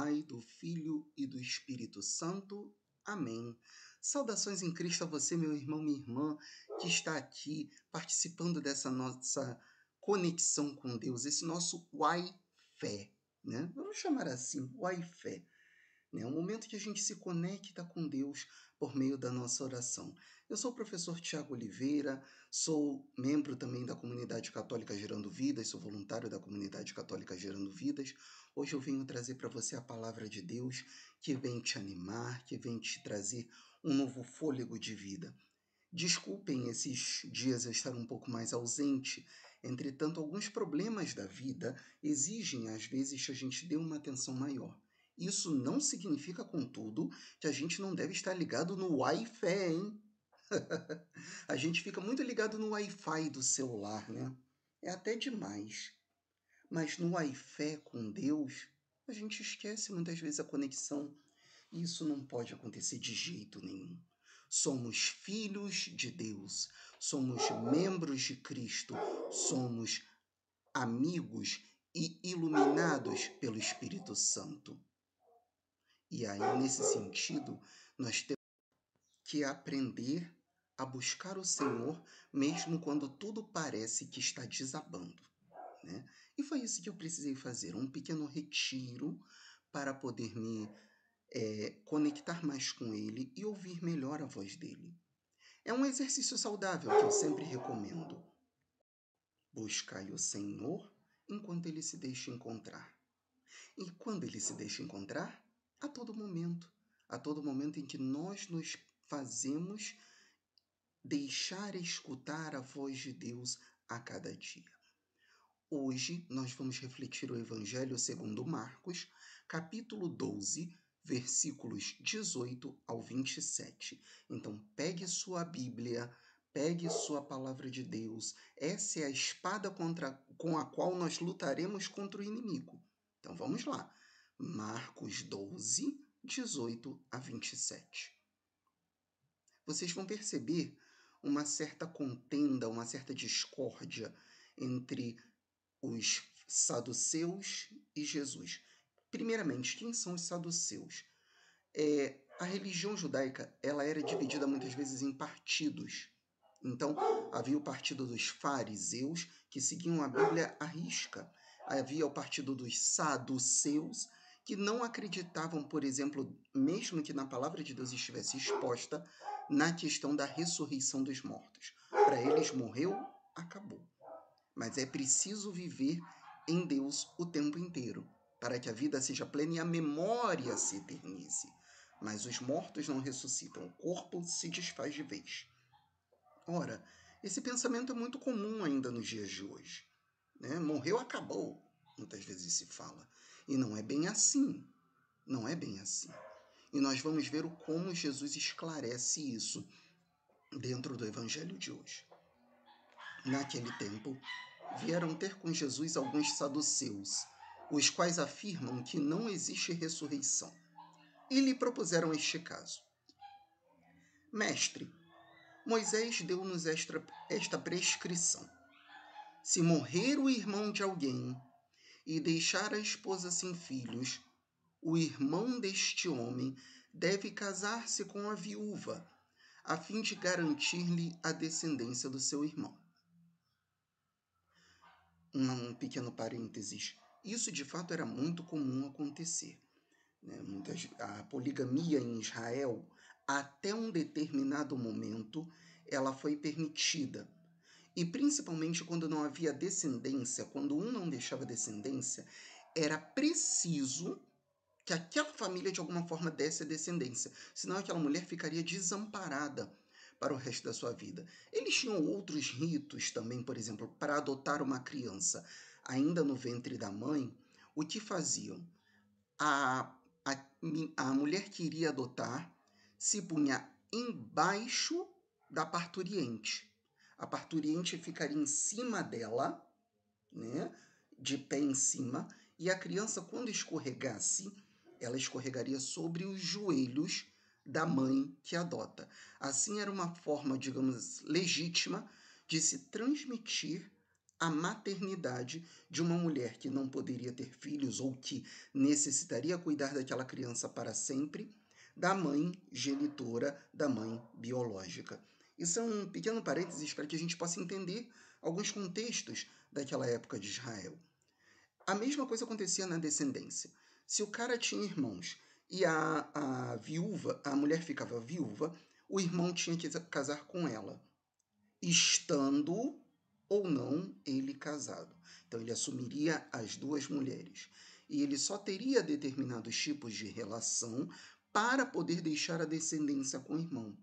Pai, do Filho e do Espírito Santo. Amém. Saudações em Cristo a você, meu irmão, minha irmã, que está aqui participando dessa nossa conexão com Deus, esse nosso Wi-Fé, né? Vamos chamar assim, Wi-Fé. É um momento que a gente se conecta com Deus por meio da nossa oração. Eu sou o professor Tiago Oliveira, sou membro também da Comunidade Católica Gerando Vidas, sou voluntário da Comunidade Católica Gerando Vidas. Hoje eu venho trazer para você a palavra de Deus que vem te animar, que vem te trazer um novo fôlego de vida. Desculpem esses dias eu estar um pouco mais ausente, entretanto, alguns problemas da vida exigem, às vezes, que a gente dê uma atenção maior. Isso não significa, contudo, que a gente não deve estar ligado no Wi-Fi, hein? A gente fica muito ligado no Wi-Fi do celular, né? É até demais. Mas no Wi-Fi com Deus, a gente esquece muitas vezes a conexão. E isso não pode acontecer de jeito nenhum. Somos filhos de Deus, somos membros de Cristo, somos amigos e iluminados pelo Espírito Santo. E aí, nesse sentido, nós temos que aprender a buscar o Senhor, mesmo quando tudo parece que está desabando, né? E foi isso que eu precisei fazer, um pequeno retiro para poder me conectar mais com Ele e ouvir melhor a voz dele. É um exercício saudável que eu sempre recomendo. Buscai o Senhor enquanto Ele se deixa encontrar. E quando Ele se deixa encontrar? A todo momento. A todo momento em que nós nos fazemos deixar escutar a voz de Deus a cada dia. Hoje nós vamos refletir o Evangelho segundo Marcos, capítulo 12, versículos 18 ao 27. Então, pegue sua Bíblia, pegue sua palavra de Deus. Essa é a espada com a qual nós lutaremos contra o inimigo. Então, vamos lá. Marcos 12, 18 a 27. Vocês vão perceber uma certa contenda, uma certa discórdia entre os saduceus e Jesus. Primeiramente, quem são os saduceus? A religião judaica ela era dividida muitas vezes em partidos. Então, havia o partido dos fariseus, que seguiam a Bíblia à risca. Havia o partido dos saduceus, que não acreditavam, por exemplo, mesmo que na palavra de Deus estivesse exposta, na questão da ressurreição dos mortos. Para eles, morreu, acabou. Mas é preciso viver em Deus o tempo inteiro, para que a vida seja plena e a memória se eternize. Mas os mortos não ressuscitam, o corpo se desfaz de vez. Ora, esse pensamento é muito comum ainda nos dias de hoje, né? Morreu, acabou, muitas vezes se fala. E não é bem assim. Não é bem assim. E nós vamos ver como Jesus esclarece isso dentro do Evangelho de hoje. Naquele tempo, vieram ter com Jesus alguns saduceus, os quais afirmam que não existe ressurreição, e lhe propuseram este caso. Mestre, Moisés deu-nos esta prescrição. Se morrer o irmão de alguém e deixar a esposa sem filhos, o irmão deste homem deve casar-se com a viúva, a fim de garantir-lhe a descendência do seu irmão. Um pequeno parênteses. Isso, de fato, era muito comum acontecer, né? A poligamia em Israel, até um determinado momento, ela foi permitida. E principalmente quando não havia descendência, quando um não deixava descendência, era preciso que aquela família de alguma forma desse a descendência. Senão aquela mulher ficaria desamparada para o resto da sua vida. Eles tinham outros ritos também, por exemplo, para adotar uma criança ainda no ventre da mãe. O que faziam? A mulher que iria adotar se punha embaixo da parturiente. A parturiente ficaria em cima dela, né, de pé em cima, e a criança, quando escorregasse, ela escorregaria sobre os joelhos da mãe que adota. Assim era uma forma, digamos, legítima de se transmitir a maternidade de uma mulher que não poderia ter filhos ou que necessitaria cuidar daquela criança para sempre, da mãe genitora, da mãe biológica. Isso é um pequeno parênteses para que a gente possa entender alguns contextos daquela época de Israel. A mesma coisa acontecia na descendência. Se o cara tinha irmãos e a viúva, a mulher ficava viúva, o irmão tinha que casar com ela, estando ou não ele casado. Então ele assumiria as duas mulheres. E ele só teria determinados tipos de relação para poder deixar a descendência com o irmão.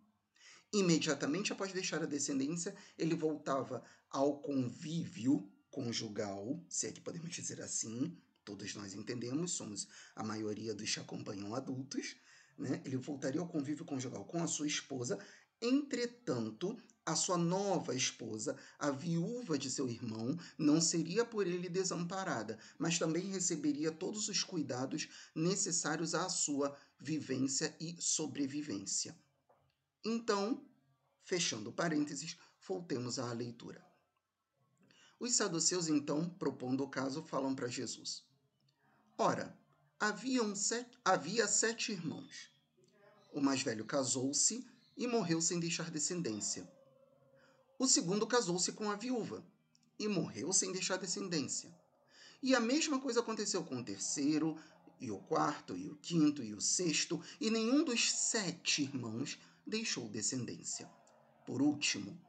Imediatamente após deixar a descendência, ele voltava ao convívio conjugal, se é que podemos dizer assim, todos nós entendemos, somos a maioria dos que acompanham adultos, né? Ele voltaria ao convívio conjugal com a sua esposa, entretanto, a sua nova esposa, a viúva de seu irmão, não seria por ele desamparada, mas também receberia todos os cuidados necessários à sua vivência e sobrevivência. Então, fechando parênteses, voltemos à leitura. Os saduceus, então, propondo o caso, falam para Jesus. Ora, havia 7 irmãos. O mais velho casou-se e morreu sem deixar descendência. O segundo casou-se com a viúva e morreu sem deixar descendência. E a mesma coisa aconteceu com o terceiro, e o quarto, e o quinto, e o sexto, e nenhum dos 7 irmãos deixou descendência. Por último,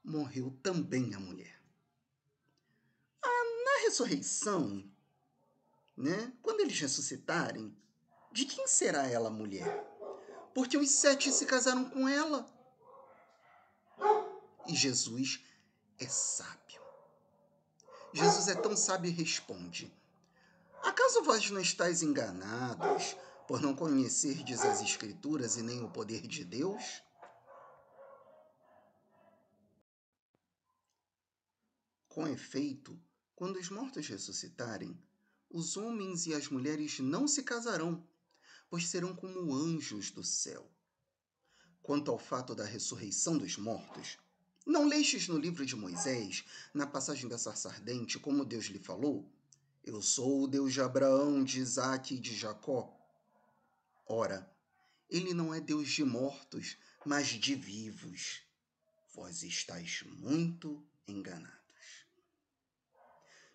morreu também a mulher. Na ressurreição, né, quando eles ressuscitarem, de quem será ela mulher? Porque os 7 se casaram com ela. E Jesus é sábio. Jesus é tão sábio e responde: acaso vós não estáis enganados por não conhecerdes as Escrituras e nem o poder de Deus? Com efeito, quando os mortos ressuscitarem, os homens e as mulheres não se casarão, pois serão como anjos do céu. Quanto ao fato da ressurreição dos mortos, não lestes no livro de Moisés, na passagem da sarça ardente, como Deus lhe falou? Eu sou o Deus de Abraão, de Isaque e de Jacó. Ora, ele não é Deus de mortos, mas de vivos. Vós estáis muito enganados.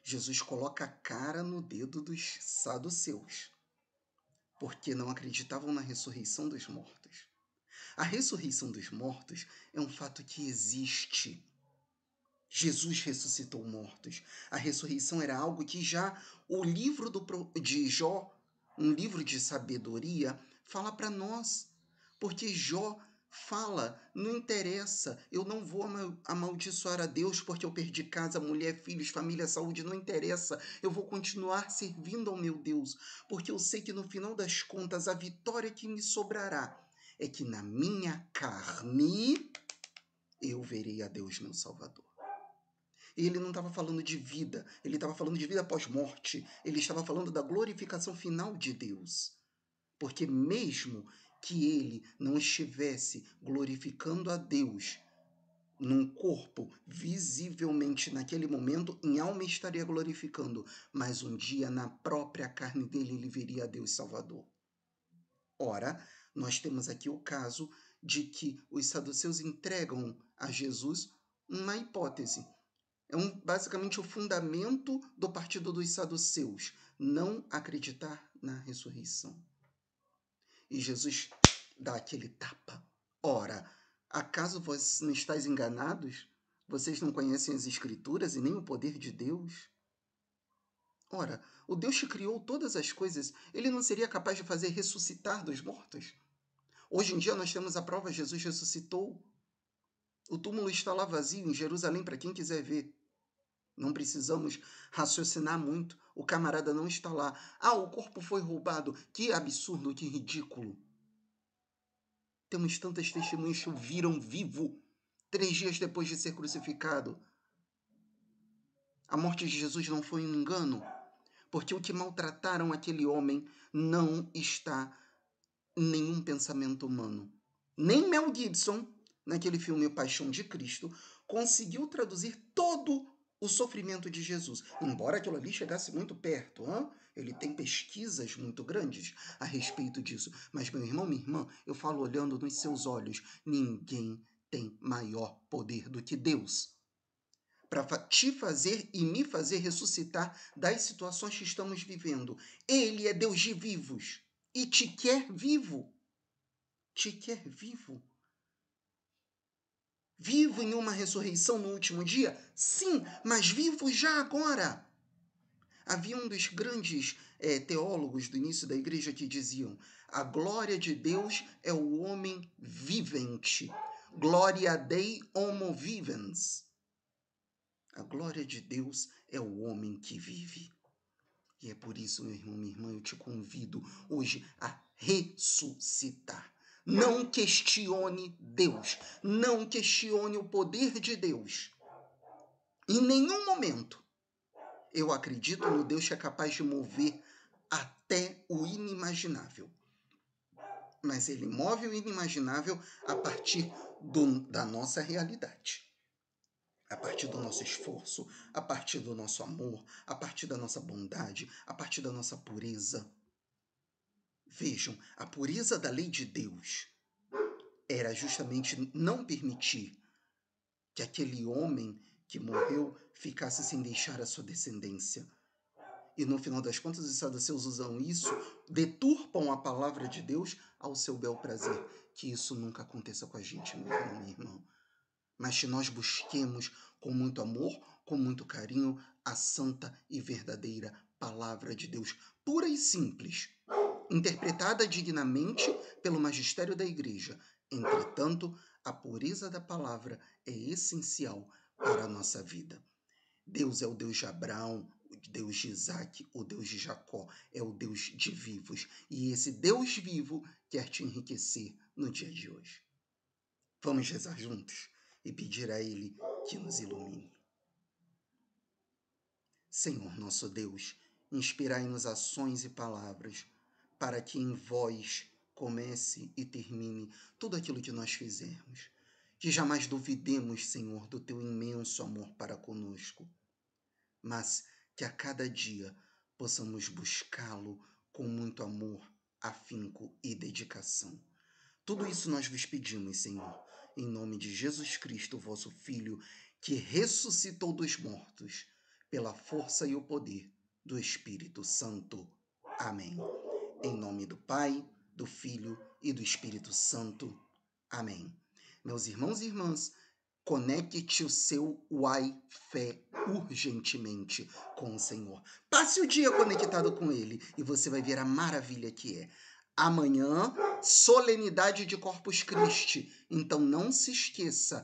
Jesus coloca a cara no dedo dos saduceus, porque não acreditavam na ressurreição dos mortos. A ressurreição dos mortos é um fato que existe. Jesus ressuscitou mortos. A ressurreição era algo que já o livro de Jó, um livro de sabedoria, fala para nós. Porque Jó fala, não interessa, eu não vou amaldiçoar a Deus porque eu perdi casa, mulher, filhos, família, saúde, não interessa. Eu vou continuar servindo ao meu Deus, porque eu sei que no final das contas a vitória que me sobrará é que na minha carne eu verei a Deus, meu Salvador. E ele não estava falando de vida, ele estava falando de vida após morte, ele estava falando da glorificação final de Deus. Porque mesmo que ele não estivesse glorificando a Deus num corpo, visivelmente naquele momento, em alma estaria glorificando, mas um dia na própria carne dele ele veria a Deus Salvador. Ora, nós temos aqui o caso de que os saduceus entregam a Jesus uma hipótese. É basicamente o fundamento do partido dos saduceus, não acreditar na ressurreição. E Jesus dá aquele tapa. Ora, acaso vós não estáis enganados? Vocês não conhecem as Escrituras e nem o poder de Deus? Ora, o Deus que criou todas as coisas, ele não seria capaz de fazer ressuscitar dos mortos? Hoje em dia nós temos a prova, Jesus ressuscitou. O túmulo está lá vazio em Jerusalém para quem quiser ver. Não precisamos raciocinar muito. O camarada não está lá. Ah, o corpo foi roubado. Que absurdo, que ridículo. Temos tantas testemunhas que o viram vivo 3 dias depois de ser crucificado. A morte de Jesus não foi um engano, porque o que maltrataram aquele homem não está em nenhum pensamento humano. Nem Mel Gibson, naquele filme O Paixão de Cristo, conseguiu traduzir todo o sofrimento de Jesus, embora aquilo ali chegasse muito perto, ele tem pesquisas muito grandes a respeito disso. Mas, meu irmão, minha irmã, eu falo olhando nos seus olhos, ninguém tem maior poder do que Deus para te fazer e me fazer ressuscitar das situações que estamos vivendo. Ele é Deus de vivos e te quer vivo. Te quer vivo. Vivo em uma ressurreição no último dia? Sim, mas vivo já agora. Havia um dos grandes teólogos do início da igreja que diziam: a glória de Deus é o homem vivente. Gloria Dei homo vivens. A glória de Deus é o homem que vive. E é por isso, meu irmão, minha irmã, eu te convido hoje a ressuscitar. Não questione Deus. Não questione o poder de Deus. Em nenhum momento eu acredito no Deus que é capaz de mover até o inimaginável. Mas ele move o inimaginável a partir da nossa realidade. A partir do nosso esforço, a partir do nosso amor, a partir da nossa bondade, a partir da nossa pureza. Vejam, a pureza da lei de Deus era justamente não permitir que aquele homem que morreu ficasse sem deixar a sua descendência. E no final das contas, os saduceus usam isso, deturpam a palavra de Deus ao seu bel prazer. Que isso nunca aconteça com a gente, meu irmão, minha irmã. Mas que nós busquemos com muito amor, com muito carinho, a santa e verdadeira palavra de Deus, pura e simples, interpretada dignamente pelo magistério da igreja. Entretanto, a pureza da palavra é essencial para a nossa vida. Deus é o Deus de Abraão, o Deus de Isaac, o Deus de Jacó, é o Deus de vivos. E esse Deus vivo quer te enriquecer no dia de hoje. Vamos rezar juntos e pedir a Ele que nos ilumine. Senhor nosso Deus, inspirai-nos ações e palavras, para que em vós comece e termine tudo aquilo que nós fizermos. Que jamais duvidemos, Senhor, do teu imenso amor para conosco, mas que a cada dia possamos buscá-lo com muito amor, afinco e dedicação. Tudo isso nós vos pedimos, Senhor, em nome de Jesus Cristo, vosso Filho, que ressuscitou dos mortos, pela força e o poder do Espírito Santo. Amém. Em nome do Pai, do Filho e do Espírito Santo. Amém. Meus irmãos e irmãs, conecte o seu Wi-Fi urgentemente com o Senhor. Passe o dia conectado com Ele e você vai ver a maravilha que é. Amanhã, solenidade de Corpus Christi. Então não se esqueça.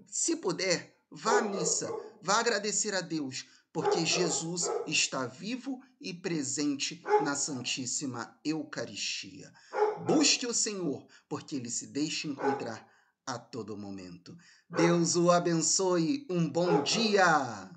Se puder, vá à missa, vá agradecer a Deus, porque Jesus está vivo e presente na Santíssima Eucaristia. Busque o Senhor, porque Ele se deixa encontrar a todo momento. Deus o abençoe. Um bom dia!